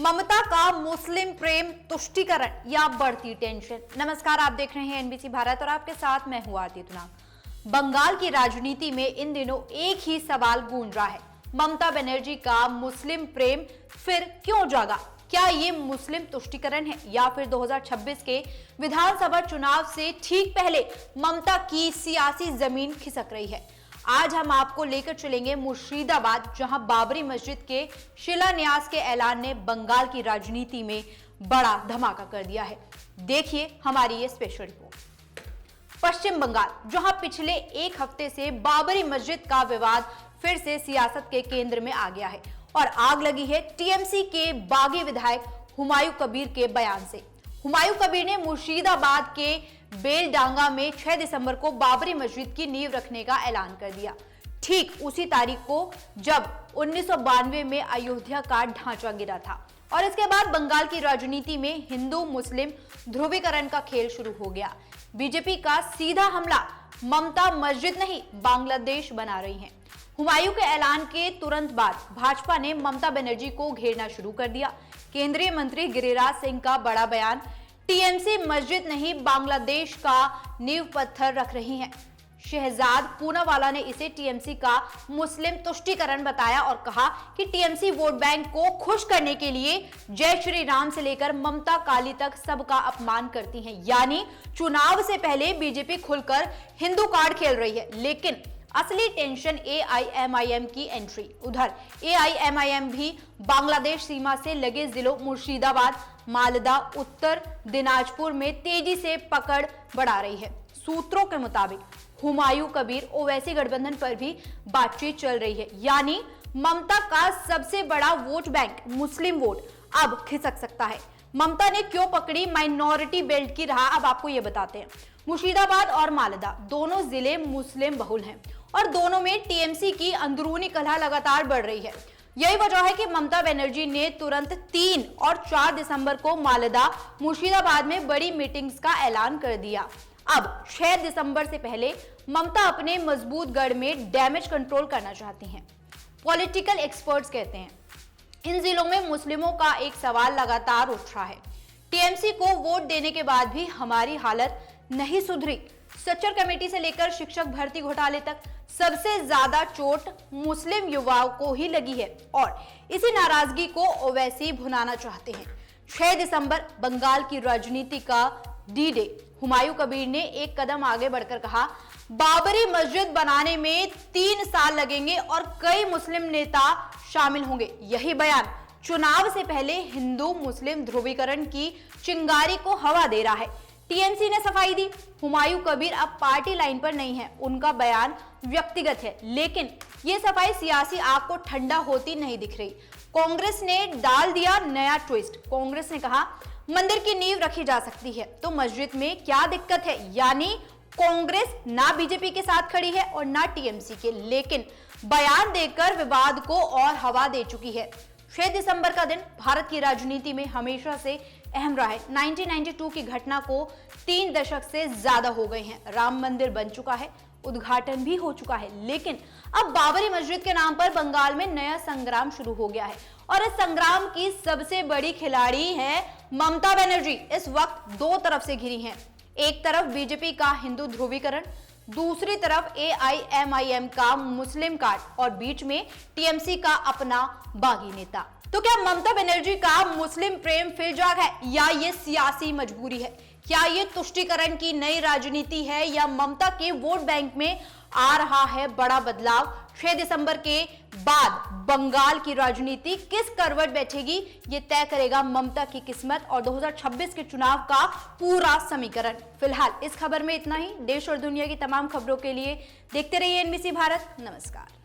ममता का मुस्लिम प्रेम तुष्टीकरण या बढ़ती टेंशन। नमस्कार, आप देख रहे हैं एनबीसी भारत और आपके साथ मैं हूं आरती तुनाग। बंगाल की राजनीति में इन दिनों एक ही सवाल गूंज रहा है, ममता बनर्जी का मुस्लिम प्रेम फिर क्यों जागा? क्या ये मुस्लिम तुष्टीकरण है या फिर 2026 के विधानसभा चुनाव से ठीक पहले ममता की सियासी जमीन खिसक रही है? आज हम आपको लेकर चलेंगे मुर्शिदाबाद, जहां बाबरी मस्जिद के शिलान्यास के ऐलान ने बंगाल की राजनीति में बड़ा धमाका कर दिया है। देखिए हमारी ये स्पेशल रिपोर्ट। पश्चिम बंगाल, जहां पिछले एक हफ्ते से बाबरी मस्जिद का विवाद फिर से सियासत के केंद्र में आ गया है और आग लगी है टीएमसी के बागी विधायक हुमायूं कबीर के बयान से। हुमायूं कबीर ने मुर्शिदाबाद के बेलडांगा में 6 दिसंबर को बाबरी मस्जिद की नींव रखने का ऐलान कर दिया, ठीक उसी तारीख को जब 1992 में अयोध्या का ढांचा गिरा था। और इसके बाद बंगाल की राजनीति में हिंदू मुस्लिम ध्रुवीकरण का खेल शुरू हो गया। बीजेपी का सीधा हमला, ममता मस्जिद नहीं बांग्लादेश बना रही हैं। हुमायूं के ऐलान के तुरंत बाद भाजपा ने ममता बनर्जी को घेरना शुरू कर दिया। केंद्रीय मंत्री गिरिराज सिंह का बड़ा बयान, टीएमसी मस्जिद नहीं बांग्लादेश का नींव पत्थर रख रही है। शहजाद पूनावाला ने इसे टीएमसी का मुस्लिम तुष्टीकरण बताया और कहा कि टीएमसी वोट बैंक को खुश करने के लिए जय श्री राम से लेकर ममता काली तक सबका अपमान करती हैं। यानी चुनाव से पहले बीजेपी खुलकर हिंदू कार्ड खेल रही है, लेकिन असली टेंशन एआईएमआईएम की एंट्री। उधर एआईएमआईएम भी बांग्लादेश सीमा से लगे जिलों मुर्शिदाबाद, मालदा, उत्तर दिनाजपुर में तेजी से पकड़ बढ़ा रही है। सूत्रों के मुताबिक हुमायूं कबीर ओवैसी गठबंधन पर भी बातचीत चल रही है। यानी ममता का सबसे बड़ा वोट बैंक मुस्लिम वोट अब खिसक सकता है। ममता ने क्यों पकड़ी माइनॉरिटी बेल्ट की राह, अब आपको ये बताते हैं। मुर्शिदाबाद और मालदा दोनों जिले मुस्लिम बहुल हैं और दोनों में टीएमसी की अंदरूनी कलह लगातार बढ़ रही है। यही वजह है कि ममता बनर्जी ने तुरंत 3 और 4 दिसंबर को मालदा, मुर्शिदाबाद में बड़ी मीटिंग्स का ऐलान कर दिया। अब 6 दिसंबर से पहले ममता अपने मजबूत गढ़ में डैमेज कंट्रोल करना चाहती हैं। पॉलिटिकल एक्सपर्ट्स कहते हैं इन जिलों में मुस्लिमों का एक सवाल लगातार उठ रहा है, टीएमसी को वोट देने के बाद भी हमारी हालत नहीं सुधरी। सच्चर कमेटी से लेकर शिक्षक भर्ती घोटाले तक सबसे ज्यादा चोट मुस्लिम युवाओं को ही लगी है और इसी नाराजगी को ओवैसी भुनाना चाहते हैं। 6 दिसंबर बंगाल की राजनीति का डी डे। हुमायूं कबीर ने एक कदम आगे बढ़कर कहा, बाबरी मस्जिद बनाने में 3 साल लगेंगे और कई मुस्लिम नेता शामिल होंगे। यही बयान चुनाव से पहले हिंदू मुस्लिम ध्रुवीकरण की चिंगारी को हवा दे रहा है। टीएमसी ने सफाई दी, हुमायूं कबीर अब पार्टी लाइन पर नहीं है, उनका बयान व्यक्तिगत है, लेकिन ये सफाई सियासी आग को ठंडा होती नहीं दिख रही। कांग्रेस ने डाल दिया नया ट्विस्ट। कांग्रेस ने कहा मंदिर की नींव रखी जा सकती है तो मस्जिद में क्या दिक्कत है। यानी कांग्रेस ना बीजेपी के साथ खड़ी है और ना टीएमसी के, लेकिन बयान देकर विवाद को और हवा दे चुकी है। 6 दिसंबर का दिन भारत की राजनीति में हमेशा से अहम रहा है। 1992 की घटना को 3 दशक से ज्यादा हो गए हैं। राम मंदिर बन चुका है, उद्घाटन भी हो चुका है, लेकिन अब बाबरी मस्जिद के नाम पर बंगाल में नया संग्राम शुरू हो गया है और इस संग्राम की सबसे बड़ी खिलाड़ी है ममता बनर्जी। इस वक्त 2 तरफ से घिरी हैं, एक तरफ बीजेपी का हिंदू ध्रुवीकरण, दूसरी तरफ एआईएमआईएम का मुस्लिम कार्ड और बीच में टीएमसी का अपना बागी नेता। तो क्या ममता बनर्जी का मुस्लिम प्रेम फिर जाग है या ये सियासी मजबूरी है? क्या ये तुष्टीकरण की नई राजनीति है या ममता के वोट बैंक में आ रहा है बड़ा बदलाव? 6 दिसंबर के बाद बंगाल की राजनीति किस करवट बैठेगी, ये तय करेगा ममता की किस्मत और 2026 के चुनाव का पूरा समीकरण। फिलहाल इस खबर में इतना ही। देश और दुनिया की तमाम खबरों के लिए देखते रहिए एनबीसी भारत। नमस्कार।